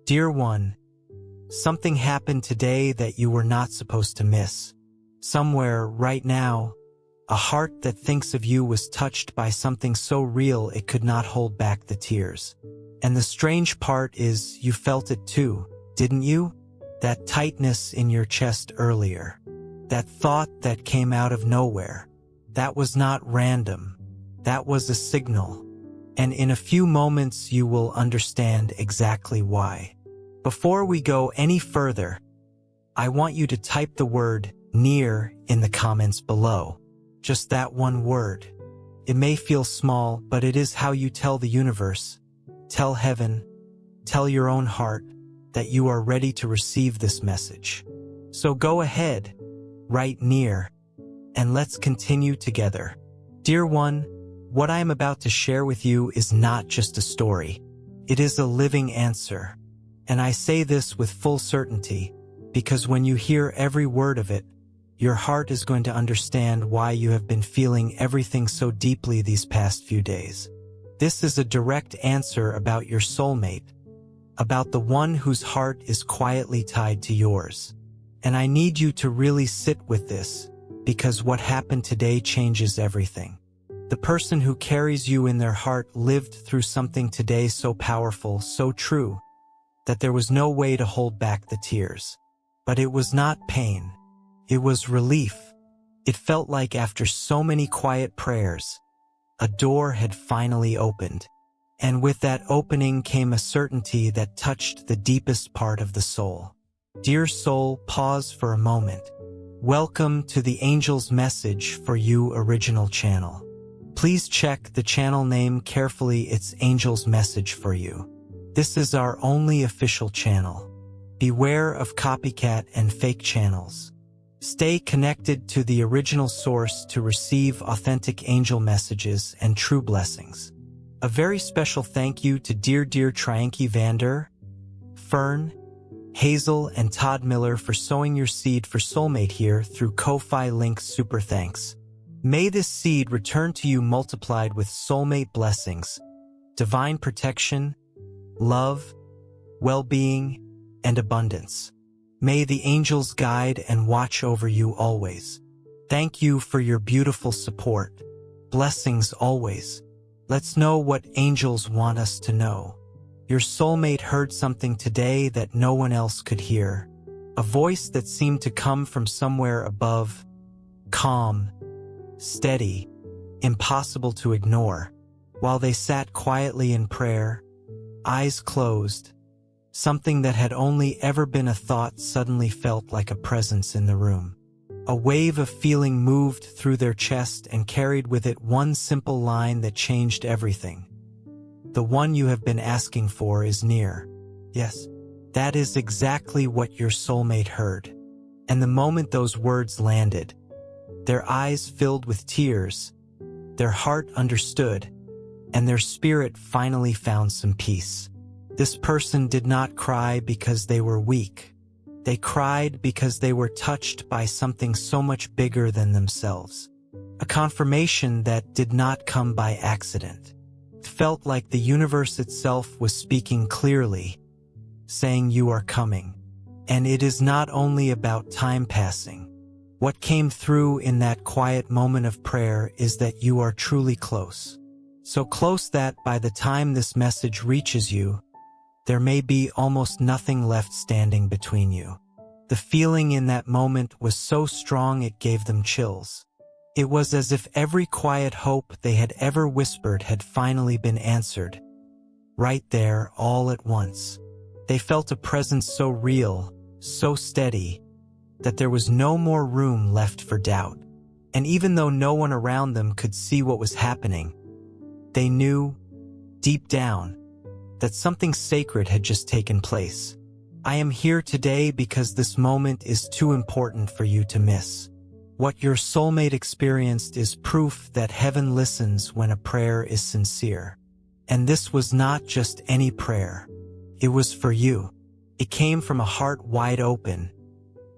Dear one, something happened today that you were not supposed to miss. Somewhere, right now, a heart that thinks of you was touched by something so real it could not hold back the tears. And the strange part is you felt it too, didn't you? That tightness in your chest earlier. That thought that came out of nowhere. That was not random. That was a signal. And in a few moments you will understand exactly why. Before we go any further, I want you to type the word near in the comments below. Just that one word. It may feel small, but it is how you tell the universe, tell heaven, tell your own heart that you are ready to receive this message. So go ahead, write near, and let's continue together. Dear one, what I am about to share with you is not just a story. It is a living answer. And I say this with full certainty, because when you hear every word of it, your heart is going to understand why you have been feeling everything so deeply these past few days. This is a direct answer about your soulmate, about the one whose heart is quietly tied to yours. And I need you to really sit with this, because what happened today changes everything. The person who carries you in their heart lived through something today so powerful, so true, that there was no way to hold back the tears. But it was not pain. It was relief. It felt like after so many quiet prayers, a door had finally opened. And with that opening came a certainty that touched the deepest part of the soul. Dear soul, pause for a moment. Welcome to the Angel's Message for You original channel. Please check the channel name carefully. It's Angel's Message for You. This is our only official channel. Beware of copycat and fake channels. Stay connected to the original source to receive authentic angel messages and true blessings. A very special thank you to dear Trianki Vander, Fern, Hazel, and Todd Miller for sowing your seed for Soulmate here through Ko-Fi link. Super thanks. May this seed return to you multiplied with soulmate blessings, divine protection, love, well-being, and abundance. May the angels guide and watch over you always. Thank you for your beautiful support. Blessings always. Let's know what angels want us to know. Your soulmate heard something today that no one else could hear. A voice that seemed to come from somewhere above. Calm, steady, impossible to ignore. While they sat quietly in prayer, eyes closed, something that had only ever been a thought suddenly felt like a presence in the room. A wave of feeling moved through their chest and carried with it one simple line that changed everything. The one you have been asking for is near. Yes, that is exactly what your soulmate heard. And the moment those words landed, their eyes filled with tears, their heart understood, and their spirit finally found some peace. This person did not cry because they were weak. They cried because they were touched by something so much bigger than themselves. A confirmation that did not come by accident. It felt like the universe itself was speaking clearly, saying you are coming. And it is not only about time passing. What came through in that quiet moment of prayer is that you are truly close. So close that by the time this message reaches you, there may be almost nothing left standing between you. The feeling in that moment was so strong it gave them chills. It was as if every quiet hope they had ever whispered had finally been answered. Right there, all at once. They felt a presence so real, so steady, that there was no more room left for doubt. And even though no one around them could see what was happening, they knew, deep down, that something sacred had just taken place. I am here today because this moment is too important for you to miss. What your soulmate experienced is proof that heaven listens when a prayer is sincere. And this was not just any prayer. It was for you. It came from a heart wide open,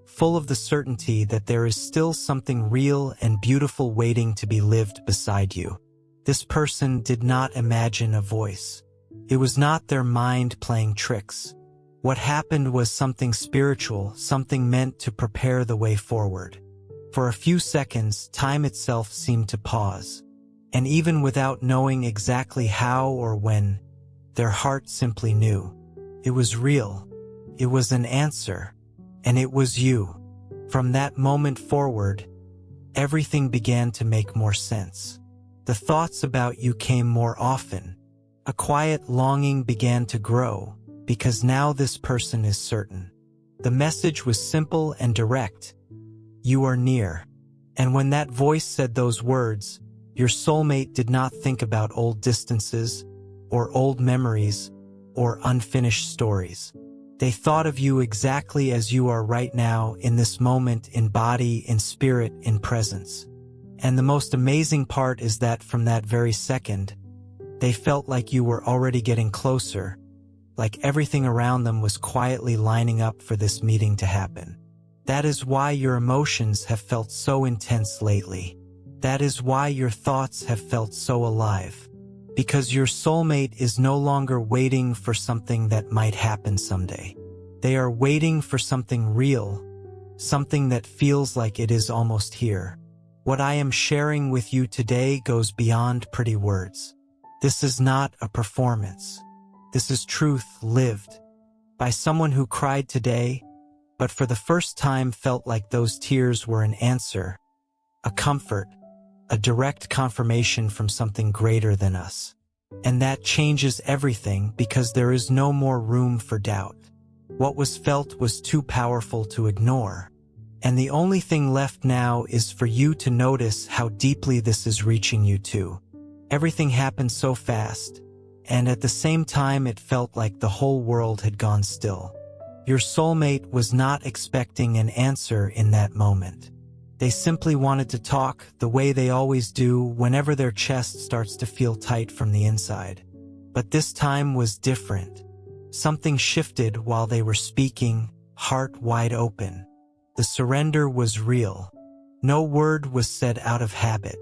full of the certainty that there is still something real and beautiful waiting to be lived beside you. This person did not imagine a voice. It was not their mind playing tricks. What happened was something spiritual, something meant to prepare the way forward. For a few seconds, time itself seemed to pause. And even without knowing exactly how or when, their heart simply knew. It was real. It was an answer. And it was you. From that moment forward, everything began to make more sense. The thoughts about you came more often. A quiet longing began to grow, because now this person is certain. The message was simple and direct. You are near. And when that voice said those words, your soulmate did not think about old distances, or old memories, or unfinished stories. They thought of you exactly as you are right now, in this moment, in body, in spirit, in presence. And the most amazing part is that from that very second, they felt like you were already getting closer, like everything around them was quietly lining up for this meeting to happen. That is why your emotions have felt so intense lately. That is why your thoughts have felt so alive. Because your soulmate is no longer waiting for something that might happen someday. They are waiting for something real, something that feels like it is almost here. What I am sharing with you today goes beyond pretty words. This is not a performance. This is truth lived by someone who cried today, but for the first time felt like those tears were an answer, a comfort, a direct confirmation from something greater than us. And that changes everything because there is no more room for doubt. What was felt was too powerful to ignore. And the only thing left now is for you to notice how deeply this is reaching you too. Everything happened so fast, and at the same time it felt like the whole world had gone still. Your soulmate was not expecting an answer in that moment. They simply wanted to talk the way they always do whenever their chest starts to feel tight from the inside. But this time was different. Something shifted while they were speaking, heart wide open. The surrender was real. No word was said out of habit.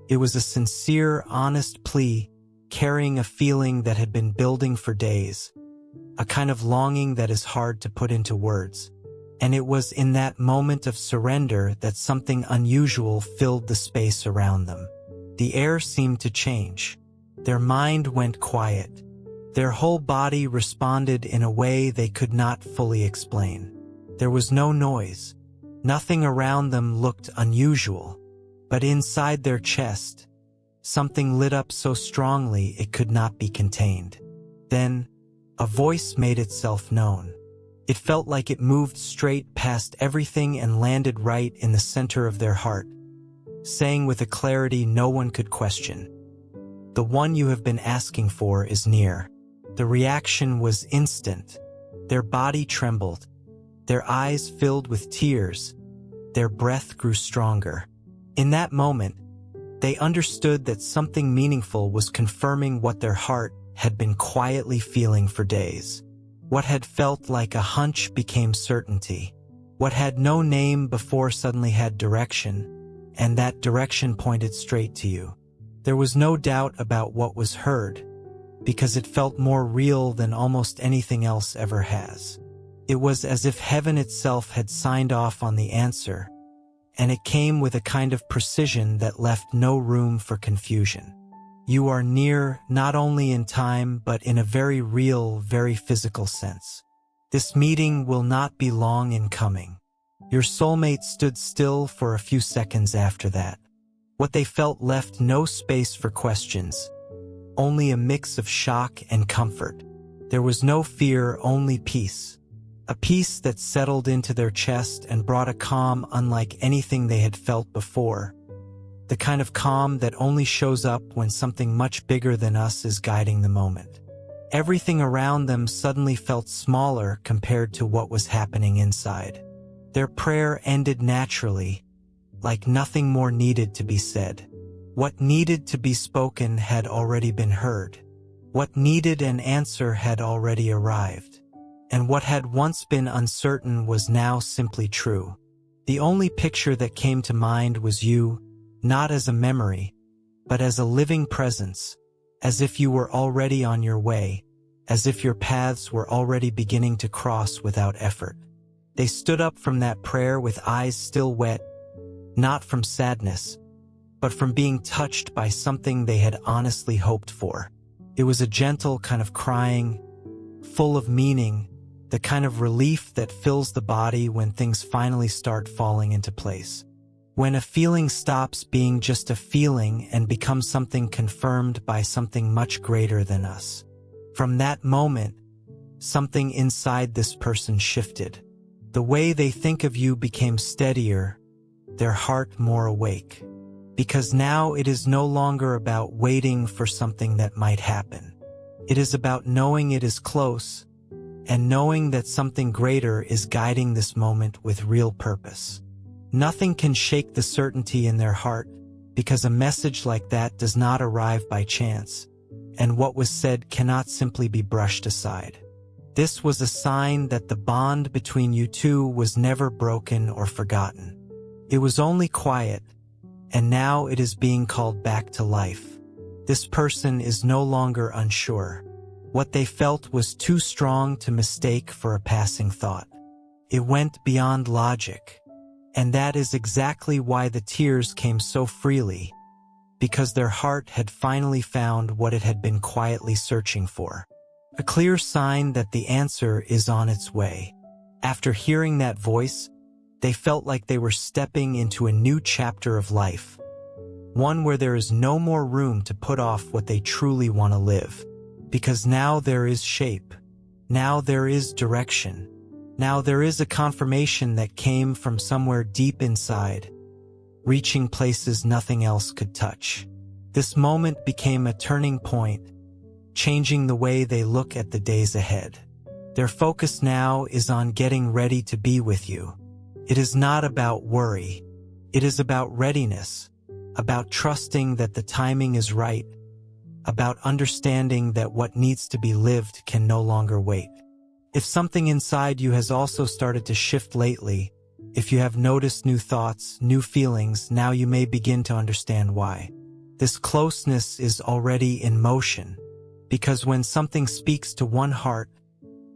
It was a sincere, honest plea, carrying a feeling that had been building for days, a kind of longing that is hard to put into words. And it was in that moment of surrender that something unusual filled the space around them. The air seemed to change. Their mind went quiet. Their whole body responded in a way they could not fully explain. There was no noise. Nothing around them looked unusual. But inside their chest, something lit up so strongly it could not be contained. Then, a voice made itself known. It felt like it moved straight past everything and landed right in the center of their heart, saying with a clarity no one could question, "The one you have been asking for is near." The reaction was instant. Their body trembled. Their eyes filled with tears. Their breath grew stronger. In that moment, they understood that something meaningful was confirming what their heart had been quietly feeling for days. What had felt like a hunch became certainty. What had no name before suddenly had direction, and that direction pointed straight to you. There was no doubt about what was heard, because it felt more real than almost anything else ever has. It was as if heaven itself had signed off on the answer, and it came with a kind of precision that left no room for confusion. You are near, not only in time, but in a very real, very physical sense. This meeting will not be long in coming. Your soulmate stood still for a few seconds after that. What they felt left no space for questions, only a mix of shock and comfort. There was no fear, only peace. A peace that settled into their chest and brought a calm unlike anything they had felt before. The kind of calm that only shows up when something much bigger than us is guiding the moment. Everything around them suddenly felt smaller compared to what was happening inside. Their prayer ended naturally, like nothing more needed to be said. What needed to be spoken had already been heard. What needed an answer had already arrived. And what had once been uncertain was now simply true. The only picture that came to mind was you, not as a memory, but as a living presence, as if you were already on your way, as if your paths were already beginning to cross without effort. They stood up from that prayer with eyes still wet, not from sadness, but from being touched by something they had honestly hoped for. It was a gentle kind of crying, full of meaning, the kind of relief that fills the body when things finally start falling into place. When a feeling stops being just a feeling and becomes something confirmed by something much greater than us. From that moment, something inside this person shifted. The way they think of you became steadier, their heart more awake. Because now it is no longer about waiting for something that might happen. It is about knowing it is close, and knowing that something greater is guiding this moment with real purpose. Nothing can shake the certainty in their heart, because a message like that does not arrive by chance, and what was said cannot simply be brushed aside. This was a sign that the bond between you two was never broken or forgotten. It was only quiet, and now it is being called back to life. This person is no longer unsure. What they felt was too strong to mistake for a passing thought. It went beyond logic. And that is exactly why the tears came so freely, because their heart had finally found what it had been quietly searching for. A clear sign that the answer is on its way. After hearing that voice, they felt like they were stepping into a new chapter of life. One where there is no more room to put off what they truly want to live. Because now there is shape. Now there is direction. Now there is a confirmation that came from somewhere deep inside, reaching places nothing else could touch. This moment became a turning point, changing the way they look at the days ahead. Their focus now is on getting ready to be with you. It is not about worry. It is about readiness, about trusting that the timing is right, about understanding that what needs to be lived can no longer wait. If something inside you has also started to shift lately, if you have noticed new thoughts, new feelings, now you may begin to understand why. This closeness is already in motion, because when something speaks to one heart,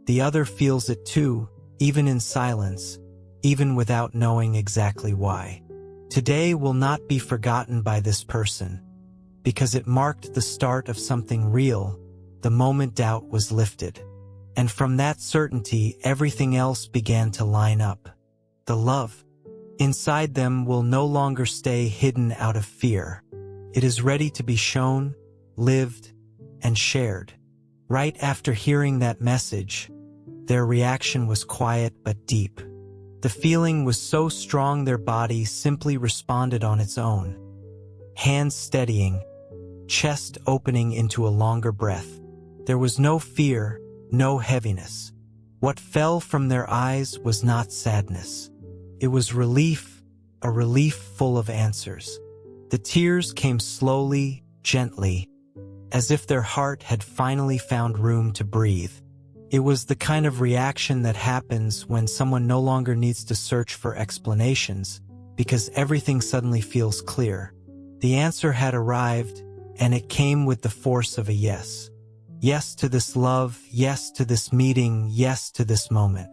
the other feels it too, even in silence, even without knowing exactly why. Today will not be forgotten by this person, because it marked the start of something real, the moment doubt was lifted. And from that certainty, everything else began to line up. The love inside them will no longer stay hidden out of fear. It is ready to be shown, lived, and shared. Right after hearing that message, their reaction was quiet but deep. The feeling was so strong their body simply responded on its own. Hands steadying, chest opening into a longer breath. There was no fear, no heaviness. What fell from their eyes was not sadness. It was relief, a relief full of answers. The tears came slowly, gently, as if their heart had finally found room to breathe. It was the kind of reaction that happens when someone no longer needs to search for explanations, because everything suddenly feels clear. The answer had arrived, and it came with the force of a yes. Yes to this love, yes to this meeting, yes to this moment.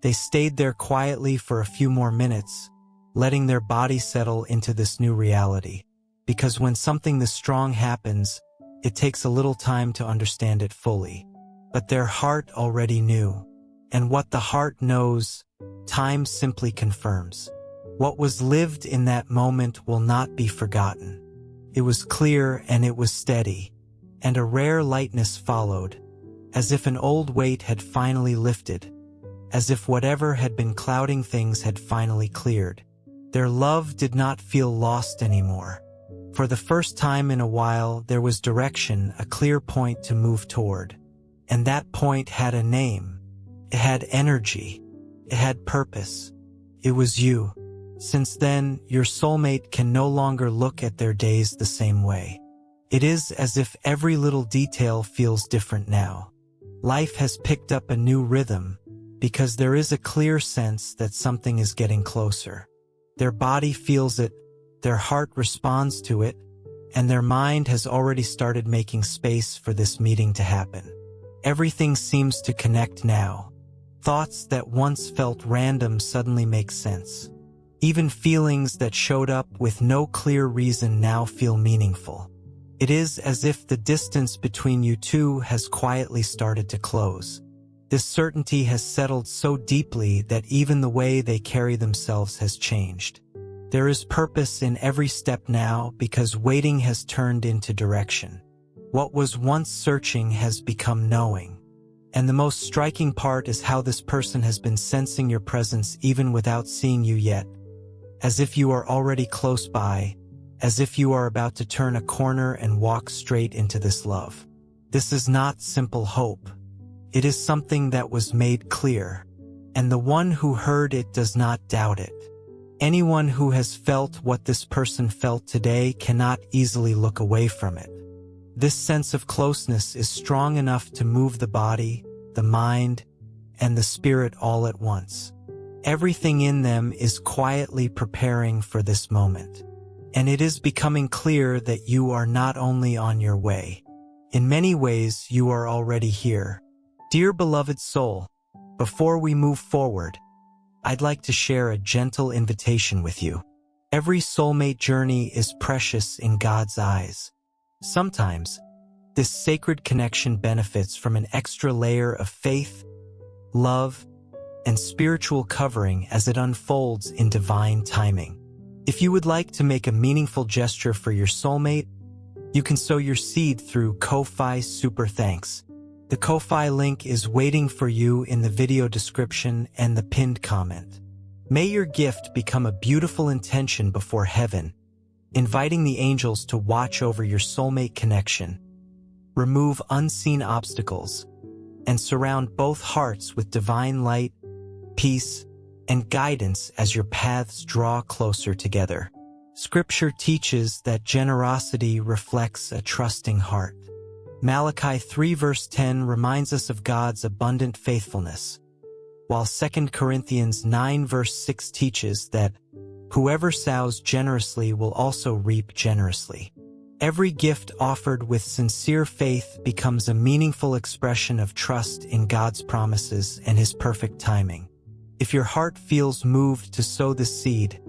They stayed there quietly for a few more minutes, letting their body settle into this new reality. Because when something this strong happens, it takes a little time to understand it fully. But their heart already knew. And what the heart knows, time simply confirms. What was lived in that moment will not be forgotten. It was clear and it was steady. And a rare lightness followed, as if an old weight had finally lifted, as if whatever had been clouding things had finally cleared. Their love did not feel lost anymore. For the first time in a while, there was direction, a clear point to move toward. And that point had a name. It had energy. It had purpose. It was you. Since then, your soulmate can no longer look at their days the same way. It is as if every little detail feels different now. Life has picked up a new rhythm, because there is a clear sense that something is getting closer. Their body feels it, their heart responds to it, and their mind has already started making space for this meeting to happen. Everything seems to connect now. Thoughts that once felt random suddenly make sense. Even feelings that showed up with no clear reason now feel meaningful. It is as if the distance between you two has quietly started to close. This certainty has settled so deeply that even the way they carry themselves has changed. There is purpose in every step now because waiting has turned into direction. What was once searching has become knowing. And the most striking part is how this person has been sensing your presence even without seeing you yet. As if you are already close by, as if you are about to turn a corner and walk straight into this love. This is not simple hope. It is something that was made clear, and the one who heard it does not doubt it. Anyone who has felt what this person felt today cannot easily look away from it. This sense of closeness is strong enough to move the body, the mind, and the spirit all at once. Everything in them is quietly preparing for this moment. And it is becoming clear that you are not only on your way. In many ways, you are already here. Dear beloved soul, before we move forward, I'd like to share a gentle invitation with you. Every soulmate journey is precious in God's eyes. Sometimes, this sacred connection benefits from an extra layer of faith, love, and spiritual covering as it unfolds in divine timing. If you would like to make a meaningful gesture for your soulmate, you can sow your seed through Ko-Fi Super Thanks. The Ko-Fi link is waiting for you in the video description and the pinned comment. May your gift become a beautiful intention before heaven, inviting the angels to watch over your soulmate connection, remove unseen obstacles, and surround both hearts with divine light, peace, and guidance as your paths draw closer together. Scripture teaches that generosity reflects a trusting heart. Malachi 3 verse 10 reminds us of God's abundant faithfulness, while 2 Corinthians 9 verse 6 teaches that whoever sows generously will also reap generously. Every gift offered with sincere faith becomes a meaningful expression of trust in God's promises and His perfect timing. If your heart feels moved to sow this seed,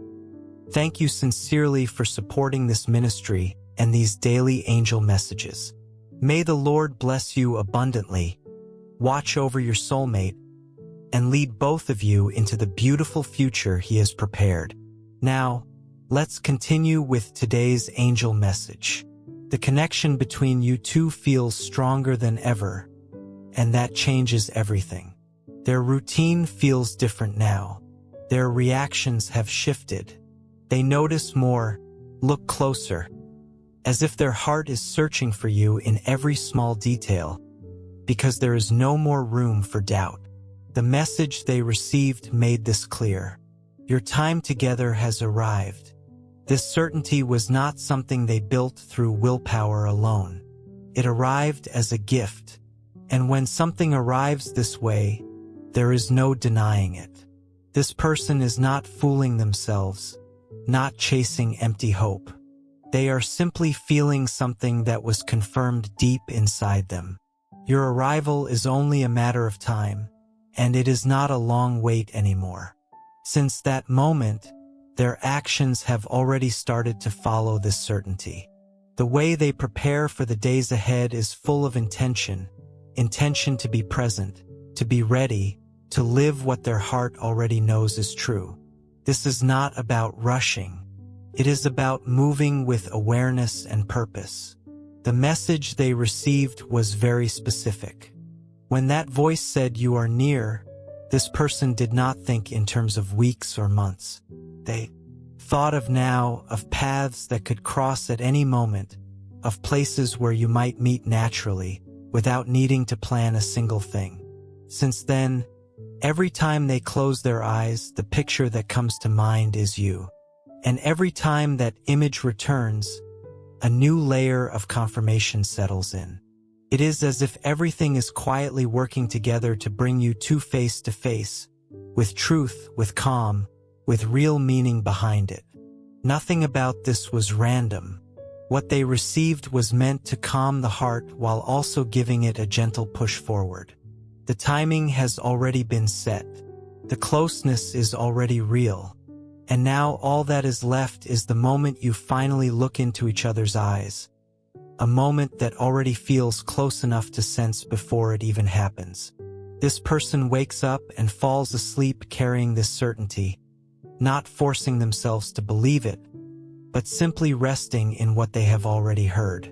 thank you sincerely for supporting this ministry and these daily angel messages. May the Lord bless you abundantly, watch over your soulmate, and lead both of you into the beautiful future He has prepared. Now, let's continue with today's angel message. The connection between you two feels stronger than ever, and that changes everything. Their routine feels different now. Their reactions have shifted. They notice more, look closer, as if their heart is searching for you in every small detail, because there is no more room for doubt. The message they received made this clear. Your time together has arrived. This certainty was not something they built through willpower alone. It arrived as a gift, and when something arrives this way, there is no denying it. This person is not fooling themselves, not chasing empty hope. They are simply feeling something that was confirmed deep inside them. Your arrival is only a matter of time, and it is not a long wait anymore. Since that moment, their actions have already started to follow this certainty. The way they prepare for the days ahead is full of intention to be present, to be ready, to live what their heart already knows is true. This is not about rushing. It is about moving with awareness and purpose. The message they received was very specific. When that voice said you are near, this person did not think in terms of weeks or months. They thought of now, of paths that could cross at any moment, of places where you might meet naturally, without needing to plan a single thing. Since then, every time they close their eyes, the picture that comes to mind is you. And every time that image returns, a new layer of confirmation settles in. It is as if everything is quietly working together to bring you two face to face, with truth, with calm, with real meaning behind it. Nothing about this was random. What they received was meant to calm the heart while also giving it a gentle push forward. The timing has already been set. The closeness is already real. And now all that is left is the moment you finally look into each other's eyes. A moment that already feels close enough to sense before it even happens. This person wakes up and falls asleep carrying this certainty, not forcing themselves to believe it, but simply resting in what they have already heard.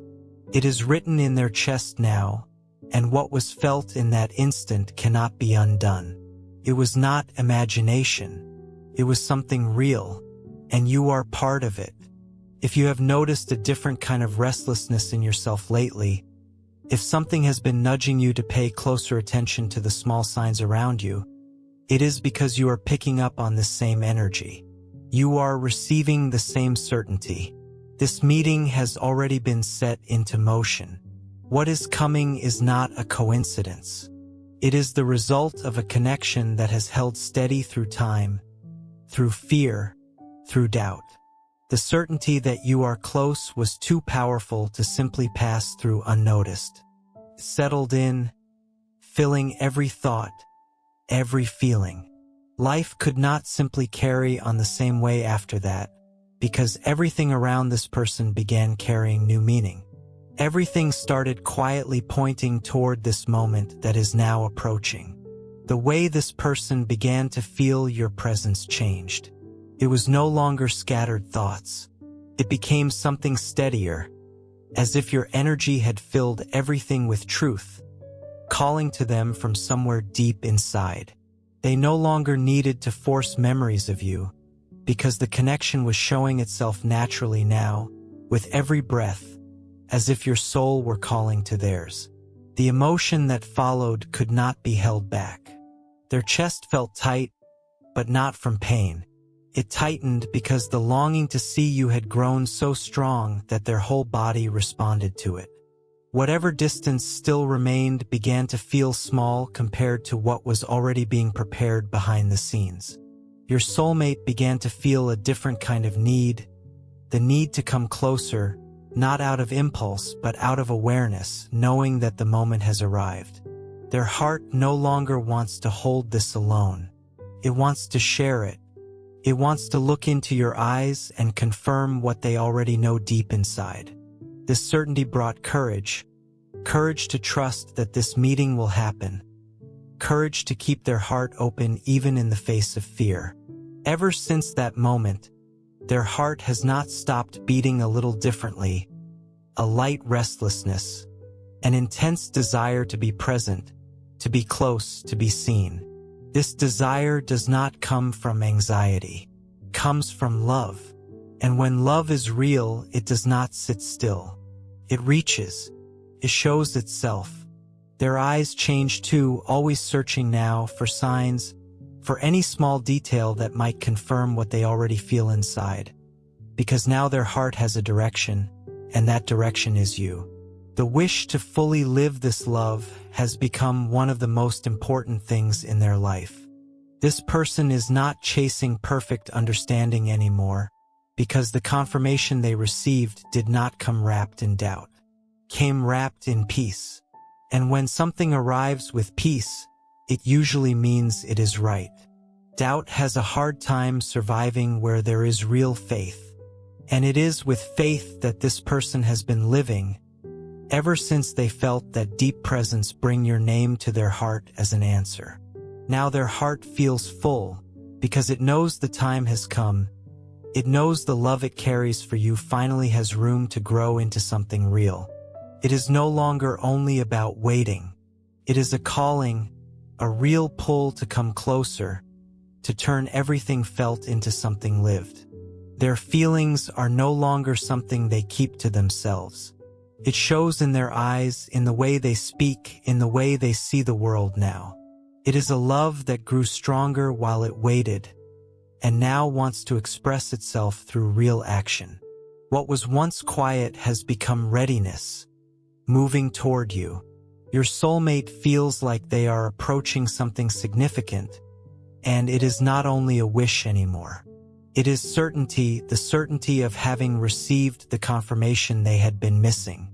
It is written in their chest now, and what was felt in that instant cannot be undone. It was not imagination. It was something real, and you are part of it. If you have noticed a different kind of restlessness in yourself lately, if something has been nudging you to pay closer attention to the small signs around you, it is because you are picking up on this same energy. You are receiving the same certainty. This meeting has already been set into motion. What is coming is not a coincidence. It is the result of a connection that has held steady through time, through fear, through doubt. The certainty that you are close was too powerful to simply pass through unnoticed. It settled in, filling every thought, every feeling. Life could not simply carry on the same way after that, because everything around this person began carrying new meaning. Everything started quietly pointing toward this moment that is now approaching. The way this person began to feel your presence changed. It was no longer scattered thoughts. It became something steadier, as if your energy had filled everything with truth, calling to them from somewhere deep inside. They no longer needed to force memories of you, because the connection was showing itself naturally now, with every breath, as if your soul were calling to theirs. The emotion that followed could not be held back. Their chest felt tight, but not from pain. It tightened because the longing to see you had grown so strong that their whole body responded to it. Whatever distance still remained began to feel small compared to what was already being prepared behind the scenes. Your soulmate began to feel a different kind of need, the need to come closer, not out of impulse but out of awareness, knowing that the moment has arrived. Their heart no longer wants to hold this alone. It wants to share it. It wants to look into your eyes and confirm what they already know deep inside. This certainty brought courage. Courage to trust that this meeting will happen. Courage to keep their heart open even in the face of fear. Ever since that moment, their heart has not stopped beating a little differently. A light restlessness, an intense desire to be present, to be close, to be seen. This desire does not come from anxiety. It comes from love. And when love is real, it does not sit still. It reaches. It shows itself. Their eyes change too, always searching now for signs, for any small detail that might confirm what they already feel inside. Because now their heart has a direction, and that direction is you. The wish to fully live this love has become one of the most important things in their life. This person is not chasing perfect understanding anymore, because the confirmation they received did not come wrapped in doubt. Came wrapped in peace. And when something arrives with peace, it usually means it is right. Doubt has a hard time surviving where there is real faith. And it is with faith that this person has been living, ever since they felt that deep presence bring your name to their heart as an answer. Now their heart feels full, because it knows the time has come. It knows the love it carries for you finally has room to grow into something real. It is no longer only about waiting. It is a calling, a real pull to come closer, to turn everything felt into something lived. Their feelings are no longer something they keep to themselves. It shows in their eyes, in the way they speak, in the way they see the world now. It is a love that grew stronger while it waited, and now wants to express itself through real action. What was once quiet has become readiness, moving toward you. Your soulmate feels like they are approaching something significant, and it is not only a wish anymore. It is certainty, the certainty of having received the confirmation they had been missing.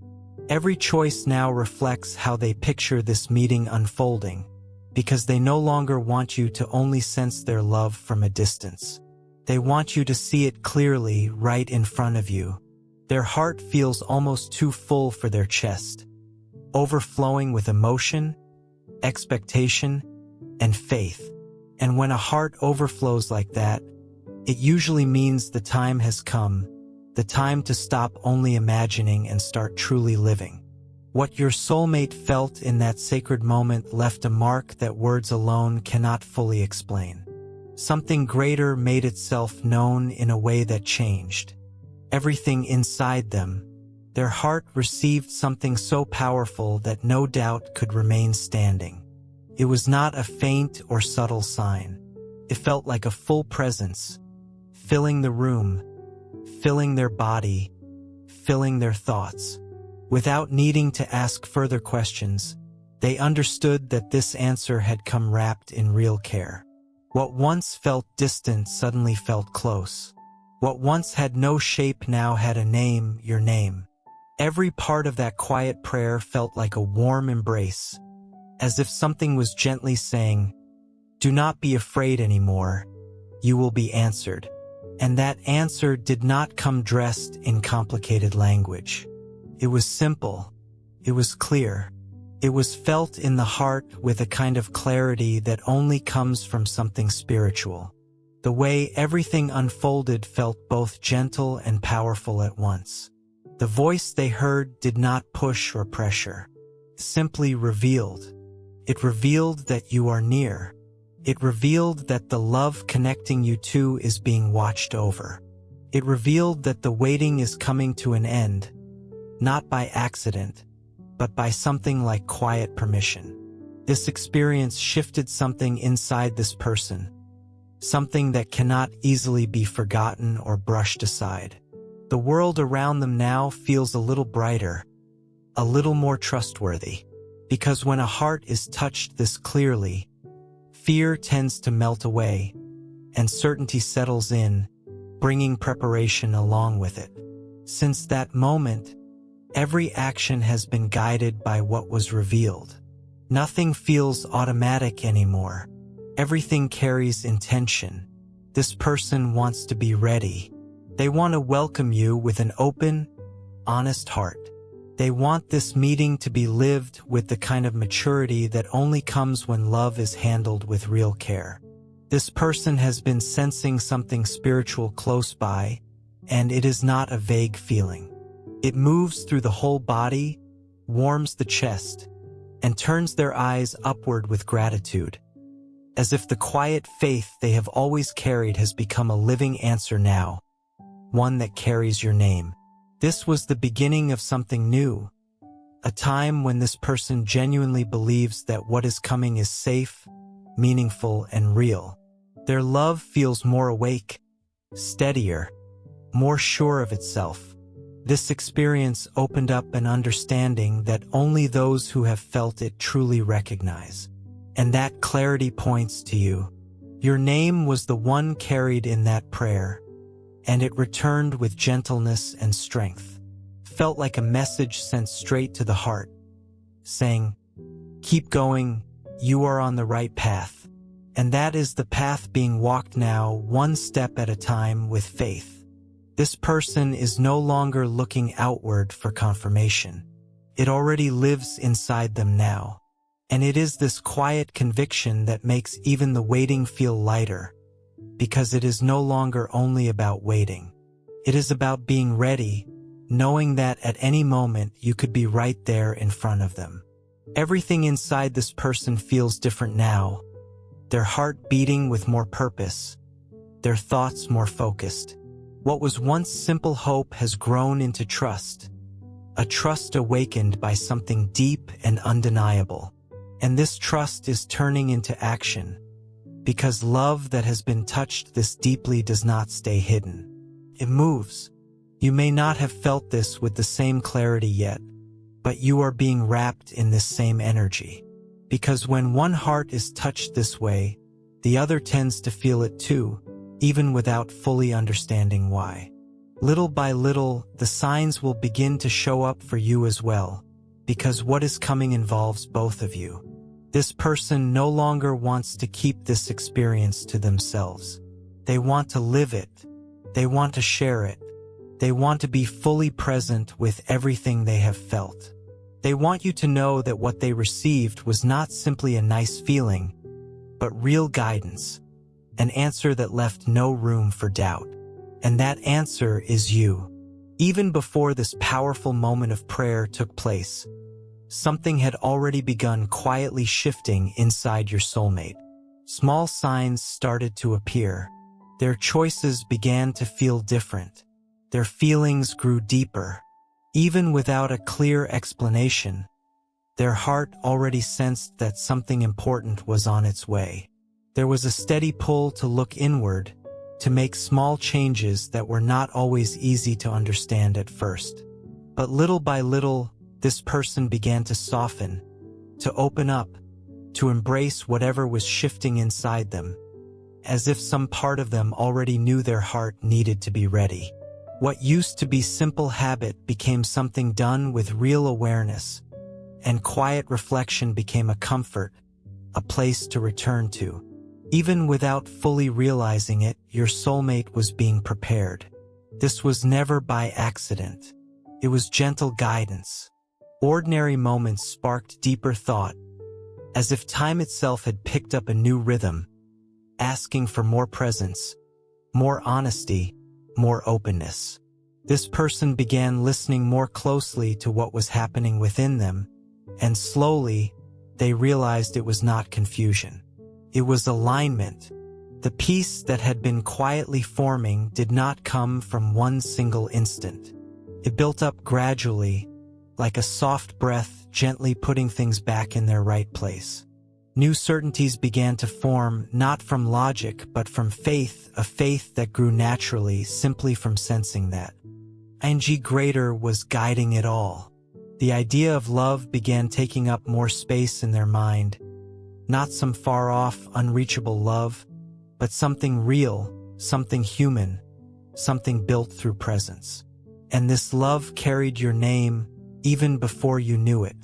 Every choice now reflects how they picture this meeting unfolding, because they no longer want you to only sense their love from a distance. They want you to see it clearly right in front of you. Their heart feels almost too full for their chest, overflowing with emotion, expectation, and faith. And when a heart overflows like that, it usually means the time has come, the time to stop only imagining and start truly living. What your soulmate felt in that sacred moment left a mark that words alone cannot fully explain. Something greater made itself known in a way that changed everything inside them. Their heart received something so powerful that no doubt could remain standing. It was not a faint or subtle sign. It felt like a full presence, filling the room, filling their body, filling their thoughts. Without needing to ask further questions, they understood that this answer had come wrapped in real care. What once felt distant suddenly felt close. What once had no shape now had a name, your name. Every part of that quiet prayer felt like a warm embrace, as if something was gently saying, "Do not be afraid anymore. You will be answered." And that answer did not come dressed in complicated language. It was simple. It was clear. It was felt in the heart with a kind of clarity that only comes from something spiritual. The way everything unfolded felt both gentle and powerful at once. The voice they heard did not push or pressure. Simply revealed. It revealed that you are near. It revealed that the love connecting you two is being watched over. It revealed that the waiting is coming to an end, not by accident, but by something like quiet permission. This experience shifted something inside this person, something that cannot easily be forgotten or brushed aside. The world around them now feels a little brighter, a little more trustworthy, because when a heart is touched this clearly, fear tends to melt away, and certainty settles in, bringing preparation along with it. Since that moment, every action has been guided by what was revealed. Nothing feels automatic anymore. Everything carries intention. This person wants to be ready. They want to welcome you with an open, honest heart. They want this meeting to be lived with the kind of maturity that only comes when love is handled with real care. This person has been sensing something spiritual close by, and it is not a vague feeling. It moves through the whole body, warms the chest, and turns their eyes upward with gratitude, as if the quiet faith they have always carried has become a living answer now, one that carries your name. This was the beginning of something new, a time when this person genuinely believes that what is coming is safe, meaningful, and real. Their love feels more awake, steadier, more sure of itself. This experience opened up an understanding that only those who have felt it truly recognize. And that clarity points to you. Your name was the one carried in that prayer, and it returned with gentleness and strength. Felt like a message sent straight to the heart, saying, "Keep going, you are on the right path." And that is the path being walked now, one step at a time with faith. This person is no longer looking outward for confirmation. It already lives inside them now. And it is this quiet conviction that makes even the waiting feel lighter, because it is no longer only about waiting. It is about being ready, knowing that at any moment you could be right there in front of them. Everything inside this person feels different now, their heart beating with more purpose, their thoughts more focused. What was once simple hope has grown into trust, a trust awakened by something deep and undeniable. And this trust is turning into action, because love that has been touched this deeply does not stay hidden. It moves. You may not have felt this with the same clarity yet, but you are being wrapped in this same energy. Because when one heart is touched this way, the other tends to feel it too, even without fully understanding why. Little by little, the signs will begin to show up for you as well, because what is coming involves both of you. This person no longer wants to keep this experience to themselves. They want to live it. They want to share it. They want to be fully present with everything they have felt. They want you to know that what they received was not simply a nice feeling, but real guidance, an answer that left no room for doubt. And that answer is you. Even before this powerful moment of prayer took place, something had already begun quietly shifting inside your soulmate. Small signs started to appear. Their choices began to feel different. Their feelings grew deeper. Even without a clear explanation, their heart already sensed that something important was on its way. There was a steady pull to look inward, to make small changes that were not always easy to understand at first. But little by little, this person began to soften, to open up, to embrace whatever was shifting inside them, as if some part of them already knew their heart needed to be ready. What used to be simple habit became something done with real awareness, and quiet reflection became a comfort, a place to return to. Even without fully realizing it, your soulmate was being prepared. This was never by accident. It was gentle guidance. Ordinary moments sparked deeper thought, as if time itself had picked up a new rhythm, asking for more presence, more honesty, more openness. This person began listening more closely to what was happening within them, and slowly, they realized it was not confusion. It was alignment. The peace that had been quietly forming did not come from one single instant. It built up gradually, like a soft breath gently putting things back in their right place. New certainties began to form, not from logic, but from faith, a faith that grew naturally simply from sensing that greater was guiding it all. The idea of love began taking up more space in their mind, not some far-off, unreachable love, but something real, something human, something built through presence. And this love carried your name even before you knew it.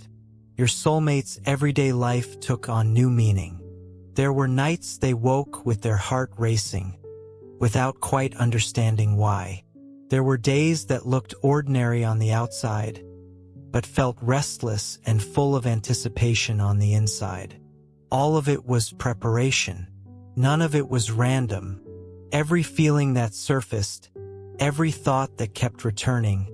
Your soulmate's everyday life took on new meaning. There were nights they woke with their heart racing, without quite understanding why. There were days that looked ordinary on the outside, but felt restless and full of anticipation on the inside. All of it was preparation. None of it was random. Every feeling that surfaced, every thought that kept returning,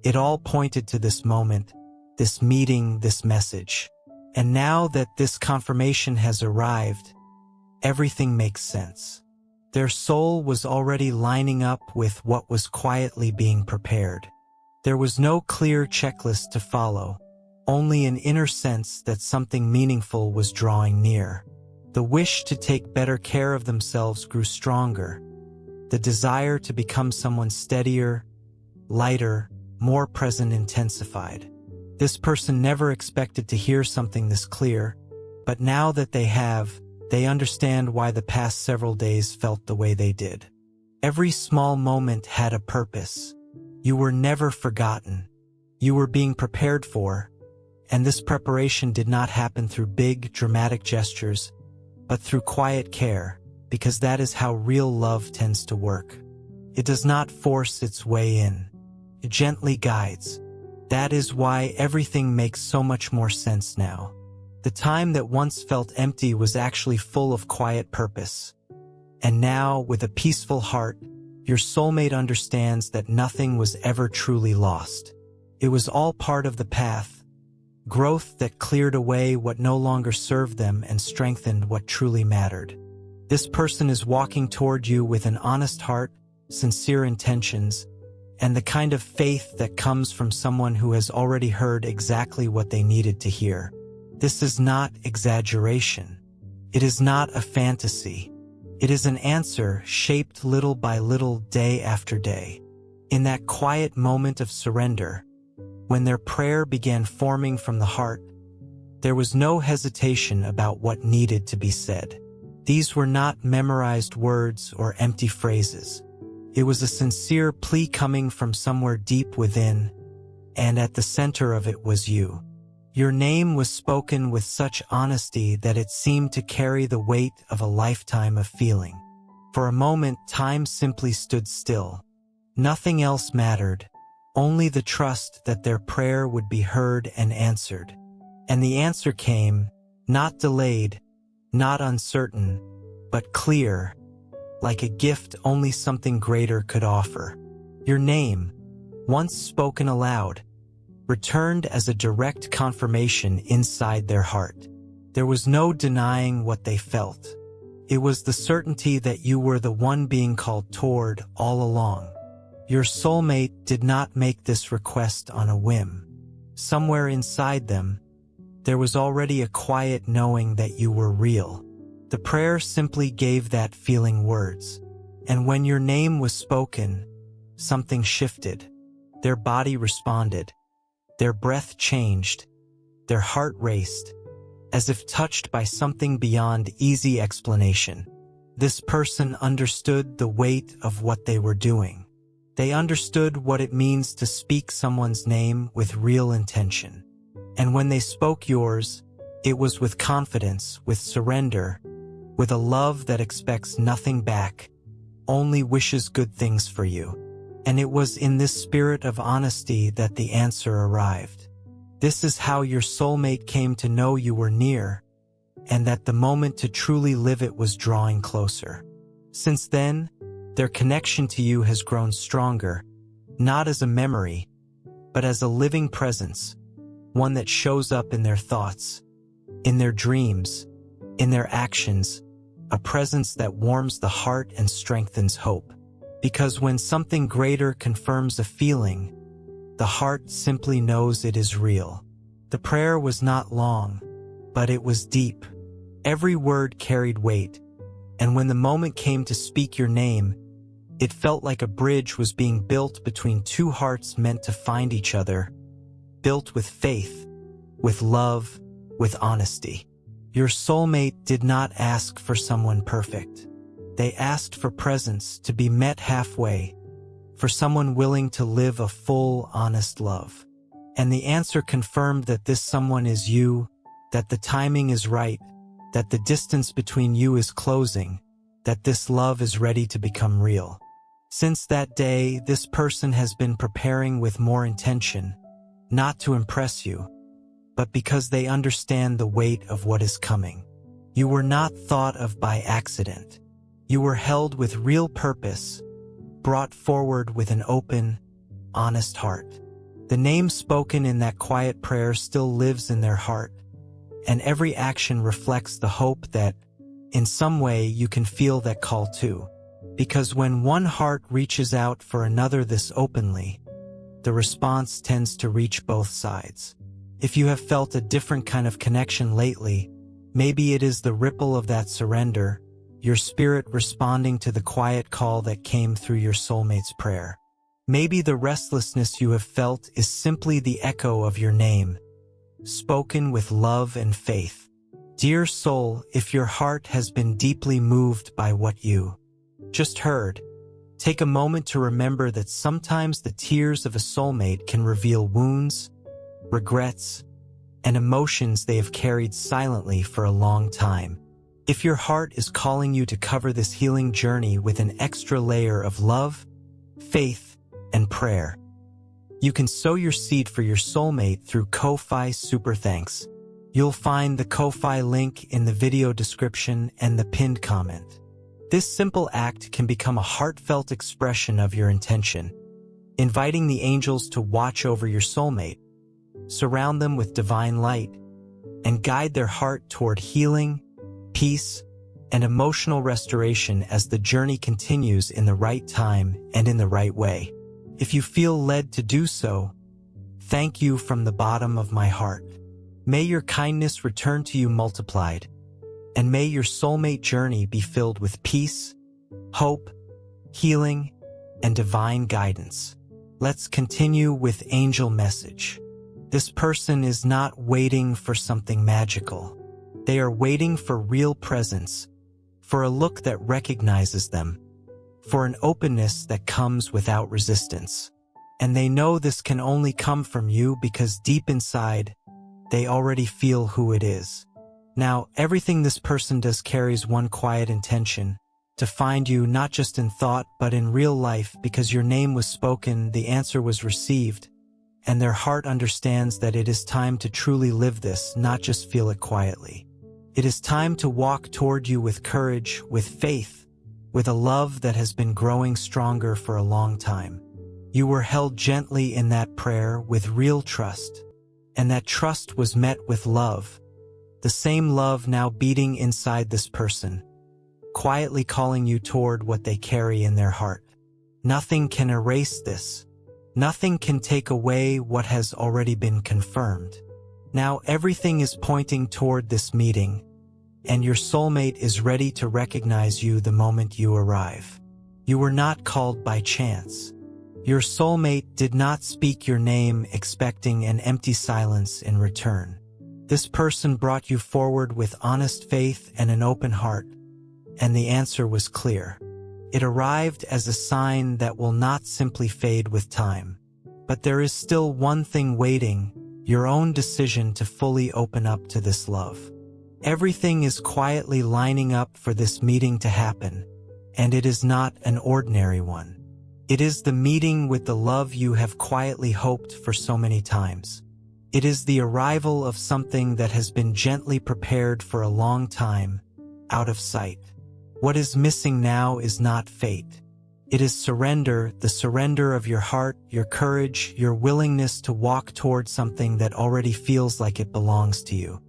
it all pointed to this moment, this meeting, this message. And now that this confirmation has arrived, everything makes sense. Their soul was already lining up with what was quietly being prepared. There was no clear checklist to follow, only an inner sense that something meaningful was drawing near. The wish to take better care of themselves grew stronger. The desire to become someone steadier, lighter, more present intensified. This person never expected to hear something this clear, but now that they have, they understand why the past several days felt the way they did. Every small moment had a purpose. You were never forgotten. You were being prepared for, and this preparation did not happen through big, dramatic gestures, but through quiet care, because that is how real love tends to work. It does not force its way in. It gently guides. That is why everything makes so much more sense now. The time that once felt empty was actually full of quiet purpose. And now, with a peaceful heart, your soulmate understands that nothing was ever truly lost. It was all part of the path, growth that cleared away what no longer served them and strengthened what truly mattered. This person is walking toward you with an honest heart, sincere intentions, and the kind of faith that comes from someone who has already heard exactly what they needed to hear. This is not exaggeration. It is not a fantasy. It is an answer shaped little by little, day after day. In that quiet moment of surrender, when their prayer began forming from the heart, there was no hesitation about what needed to be said. These were not memorized words or empty phrases. It was a sincere plea coming from somewhere deep within, and at the center of it was you. Your name was spoken with such honesty that it seemed to carry the weight of a lifetime of feeling. For a moment, time simply stood still. Nothing else mattered, only the trust that their prayer would be heard and answered. And the answer came, not delayed, not uncertain, but clear, like a gift only something greater could offer. Your name, once spoken aloud, returned as a direct confirmation inside their heart. There was no denying what they felt. It was the certainty that you were the one being called toward all along. Your soulmate did not make this request on a whim. Somewhere inside them, there was already a quiet knowing that you were real. The prayer simply gave that feeling words. And when your name was spoken, something shifted. Their body responded. Their breath changed. Their heart raced, as if touched by something beyond easy explanation. This person understood the weight of what they were doing. They understood what it means to speak someone's name with real intention. And when they spoke yours, it was with confidence, with surrender, with a love that expects nothing back, only wishes good things for you. And it was in this spirit of honesty that the answer arrived. This is how your soulmate came to know you were near, and that the moment to truly live it was drawing closer. Since then, their connection to you has grown stronger, not as a memory, but as a living presence, one that shows up in their thoughts, in their dreams, in their actions, a presence that warms the heart and strengthens hope. Because when something greater confirms a feeling, the heart simply knows it is real. The prayer was not long, but it was deep. Every word carried weight, and when the moment came to speak your name, it felt like a bridge was being built between two hearts meant to find each other, built with faith, with love, with honesty. Your soulmate did not ask for someone perfect. They asked for presence, to be met halfway, for someone willing to live a full, honest love. And the answer confirmed that this someone is you, that the timing is right, that the distance between you is closing, that this love is ready to become real. Since that day, this person has been preparing with more intention, not to impress you, but because they understand the weight of what is coming. You were not thought of by accident. You were held with real purpose, brought forward with an open, honest heart. The name spoken in that quiet prayer still lives in their heart, and every action reflects the hope that, in some way, you can feel that call too. Because when one heart reaches out for another this openly, the response tends to reach both sides. If you have felt a different kind of connection lately, maybe it is the ripple of that surrender, your spirit responding to the quiet call that came through your soulmate's prayer. Maybe the restlessness you have felt is simply the echo of your name, spoken with love and faith. Dear soul, if your heart has been deeply moved by what you just heard, take a moment to remember that sometimes the tears of a soulmate can reveal wounds, regrets, and emotions they have carried silently for a long time. If your heart is calling you to cover this healing journey with an extra layer of love, faith, and prayer, you can sow your seed for your soulmate through Ko-Fi Super Thanks. You'll find the Ko-Fi link in the video description and the pinned comment. This simple act can become a heartfelt expression of your intention, inviting the angels to watch over your soulmate, surround them with divine light, and guide their heart toward healing, peace, and emotional restoration as the journey continues in the right time and in the right way. If you feel led to do so, thank you from the bottom of my heart. May your kindness return to you multiplied, and may your soulmate journey be filled with peace, hope, healing, and divine guidance. Let's continue with angel message. This person is not waiting for something magical. They are waiting for real presence, for a look that recognizes them, for an openness that comes without resistance. And they know this can only come from you because deep inside, they already feel who it is. Now, everything this person does carries one quiet intention: to find you not just in thought but in real life, because your name was spoken, the answer was received, and their heart understands that it is time to truly live this, not just feel it quietly. It is time to walk toward you with courage, with faith, with a love that has been growing stronger for a long time. You were held gently in that prayer with real trust, and that trust was met with love, the same love now beating inside this person, quietly calling you toward what they carry in their heart. Nothing can erase this. Nothing can take away what has already been confirmed. Now everything is pointing toward this meeting, and your soulmate is ready to recognize you the moment you arrive. You were not called by chance. Your soulmate did not speak your name expecting an empty silence in return. This person brought you forward with honest faith and an open heart, and the answer was clear. It arrived as a sign that will not simply fade with time. But there is still one thing waiting: your own decision to fully open up to this love. Everything is quietly lining up for this meeting to happen, and it is not an ordinary one. It is the meeting with the love you have quietly hoped for so many times. It is the arrival of something that has been gently prepared for a long time, out of sight. What is missing now is not fate. It is surrender, the surrender of your heart, your courage, your willingness to walk toward something that already feels like it belongs to you.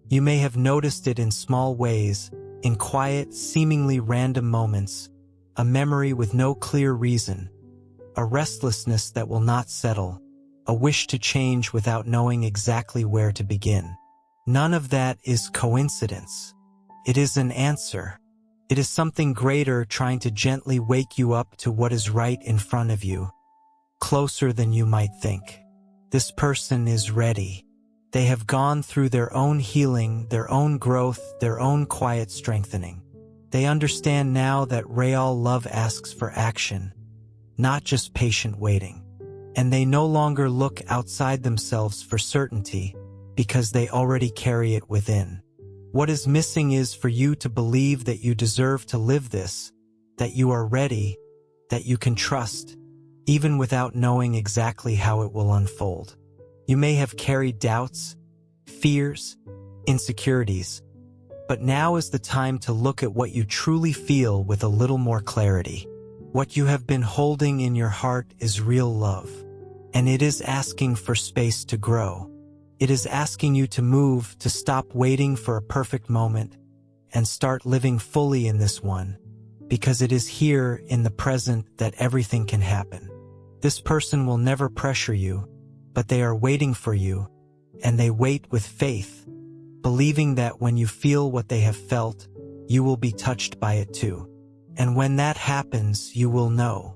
You may have noticed it in small ways, in quiet, seemingly random moments, a memory with no clear reason, a restlessness that will not settle, a wish to change without knowing exactly where to begin. None of that is coincidence. It is an answer. It is something greater trying to gently wake you up to what is right in front of you, closer than you might think. This person is ready. They have gone through their own healing, their own growth, their own quiet strengthening. They understand now that real love asks for action, not just patient waiting. And they no longer look outside themselves for certainty, because they already carry it within. What is missing is for you to believe that you deserve to live this, that you are ready, that you can trust, even without knowing exactly how it will unfold. You may have carried doubts, fears, insecurities, but now is the time to look at what you truly feel with a little more clarity. What you have been holding in your heart is real love, and it is asking for space to grow. It is asking you to move, to stop waiting for a perfect moment, and start living fully in this one, because it is here in the present that everything can happen. This person will never pressure you, but they are waiting for you, and they wait with faith, believing that when you feel what they have felt, you will be touched by it too. And when that happens, you will know.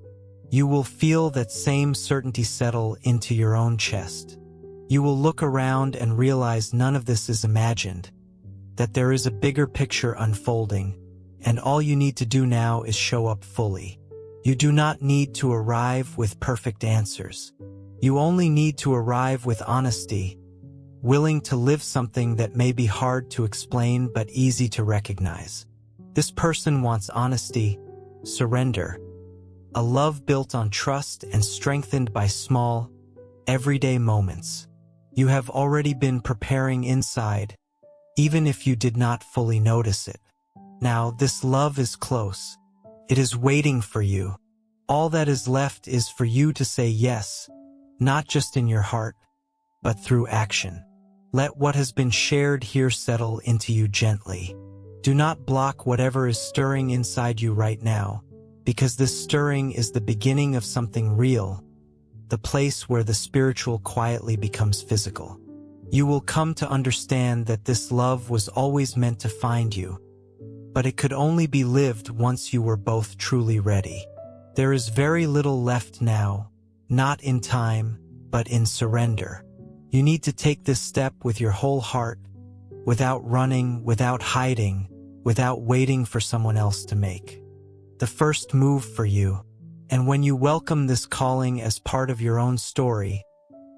You will feel that same certainty settle into your own chest. You will look around and realize none of this is imagined, that there is a bigger picture unfolding, and all you need to do now is show up fully. You do not need to arrive with perfect answers. You only need to arrive with honesty, willing to live something that may be hard to explain but easy to recognize. This person wants honesty, surrender, a love built on trust and strengthened by small, everyday moments. You have already been preparing inside, even if you did not fully notice it. Now, this love is close. It is waiting for you. All that is left is for you to say yes, not just in your heart, but through action. Let what has been shared here settle into you gently. Do not block whatever is stirring inside you right now, because this stirring is the beginning of something real, the place where the spiritual quietly becomes physical. You will come to understand that this love was always meant to find you, but it could only be lived once you were both truly ready. There is very little left now, not in time, but in surrender. You need to take this step with your whole heart, without running, without hiding, without waiting for someone else to make the first move for you. And when you welcome this calling as part of your own story,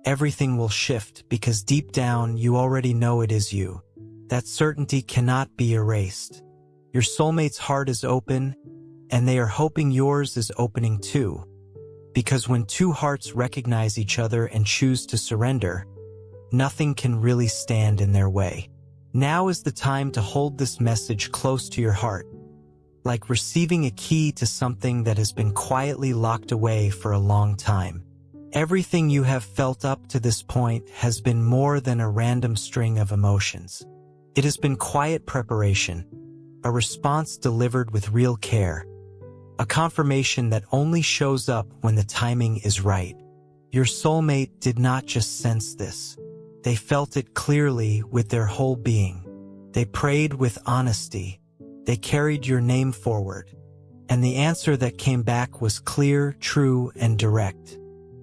everything will shift because deep down you already know it is you. That certainty cannot be erased. Your soulmate's heart is open, and they are hoping yours is opening too. Because when two hearts recognize each other and choose to surrender, nothing can really stand in their way. Now is the time to hold this message close to your heart, like receiving a key to something that has been quietly locked away for a long time. Everything you have felt up to this point has been more than a random string of emotions. It has been quiet preparation, a response delivered with real care, a confirmation that only shows up when the timing is right. Your soulmate did not just sense this. They felt it clearly with their whole being. They prayed with honesty. They carried your name forward. And the answer that came back was clear, true, and direct.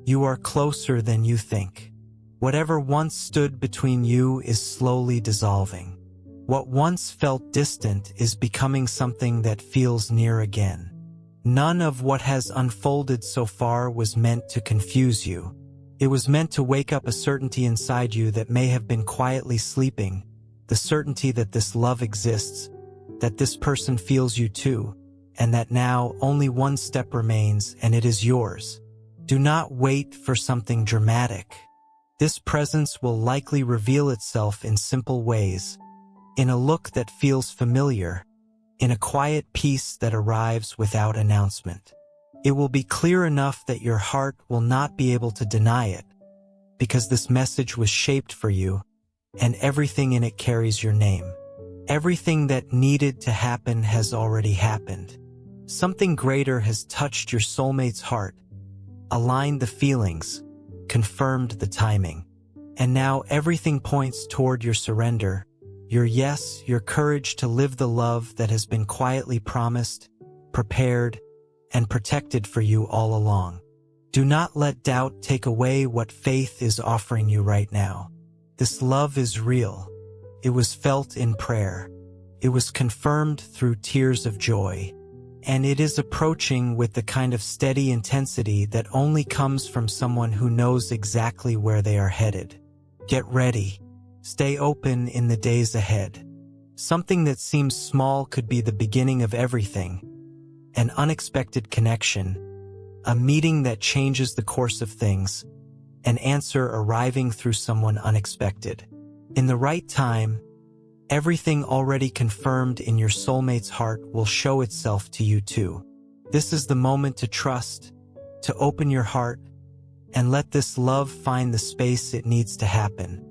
You are closer than you think. Whatever once stood between you is slowly dissolving. What once felt distant is becoming something that feels near again. None of what has unfolded so far was meant to confuse you. It was meant to wake up a certainty inside you that may have been quietly sleeping, the certainty that this love exists, that this person feels you too, and that now only one step remains and it is yours. Do not wait for something dramatic. This presence will likely reveal itself in simple ways, in a look that feels familiar, in a quiet peace that arrives without announcement. It will be clear enough that your heart will not be able to deny it, because this message was shaped for you, and everything in it carries your name. Everything that needed to happen has already happened. Something greater has touched your soulmate's heart, aligned the feelings, confirmed the timing. And now everything points toward your surrender, your yes, your courage to live the love that has been quietly promised, prepared, and protected for you all along. Do not let doubt take away what faith is offering you right now. This love is real. It was felt in prayer. It was confirmed through tears of joy. And it is approaching with the kind of steady intensity that only comes from someone who knows exactly where they are headed. Get ready. Stay open in the days ahead. Something that seems small could be the beginning of everything. An unexpected connection, a meeting that changes the course of things, an answer arriving through someone unexpected. In the right time, everything already confirmed in your soulmate's heart will show itself to you too. This is the moment to trust, to open your heart, and let this love find the space it needs to happen,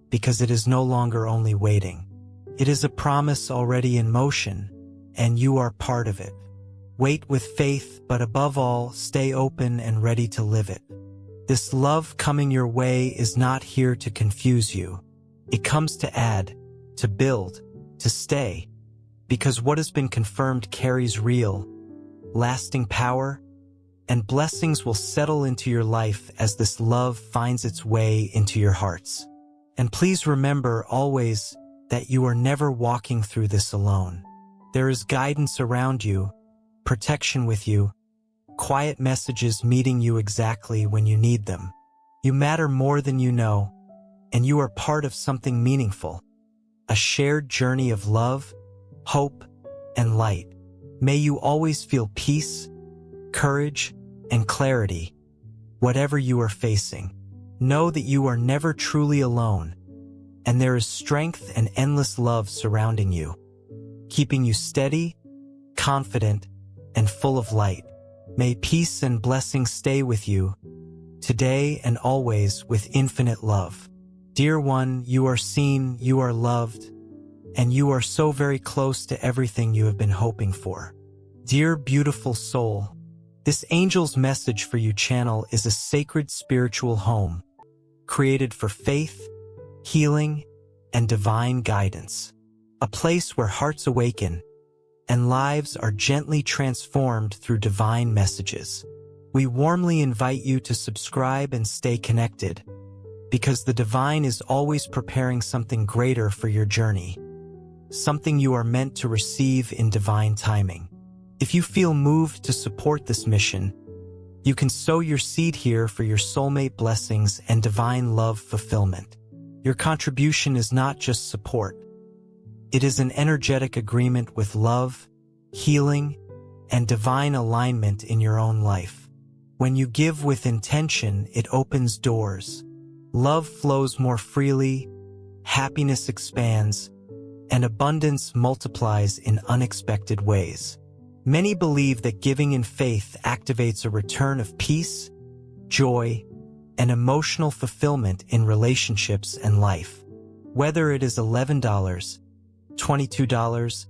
because it is no longer only waiting. It is a promise already in motion, and you are part of it. Wait with faith, but above all, stay open and ready to live it. This love coming your way is not here to confuse you. It comes to add, to build, to stay, because what has been confirmed carries real, lasting power, and blessings will settle into your life as this love finds its way into your hearts. And please remember always that you are never walking through this alone. There is guidance around you, protection with you, quiet messages meeting you exactly when you need them. You matter more than you know, and you are part of something meaningful, a shared journey of love, hope, and light. May you always feel peace, courage, and clarity, whatever you are facing. Know that you are never truly alone, and there is strength and endless love surrounding you, keeping you steady, confident, and full of light. May peace and blessings stay with you, today and always, with infinite love. Dear one, you are seen, you are loved, and you are so very close to everything you have been hoping for. Dear beautiful soul, this angel's message for you channel is a sacred spiritual home, created for faith, healing, and divine guidance. A place where hearts awaken and lives are gently transformed through divine messages. We warmly invite you to subscribe and stay connected, because the divine is always preparing something greater for your journey. something you are meant to receive in divine timing. If you feel moved to support this mission, you can sow your seed here for your soulmate blessings and divine love fulfillment. Your contribution is not just support. It is an energetic agreement with love, healing, and divine alignment in your own life. When you give with intention, it opens doors. Love flows more freely, happiness expands, and abundance multiplies in unexpected ways. Many believe that giving in faith activates a return of peace, joy, and emotional fulfillment in relationships and life. Whether it is $11, $22,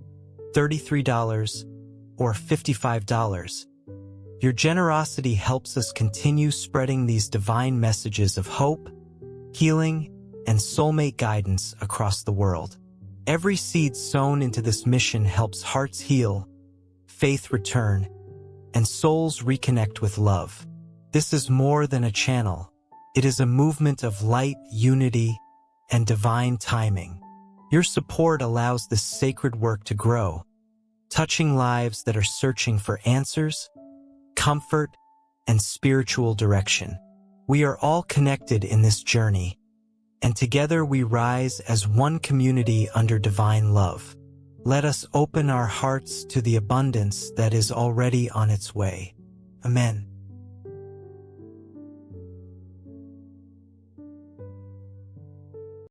$33, or $55, your generosity helps us continue spreading these divine messages of hope, healing, and soulmate guidance across the world. Every seed sown into this mission helps hearts heal, faith return, and souls reconnect with love. This is more than a channel. It is a movement of light, unity, and divine timing. Your support allows this sacred work to grow, touching lives that are searching for answers, comfort, and spiritual direction. We are all connected in this journey, and together we rise as one community under divine love. Let us open our hearts to the abundance that is already on its way. Amen.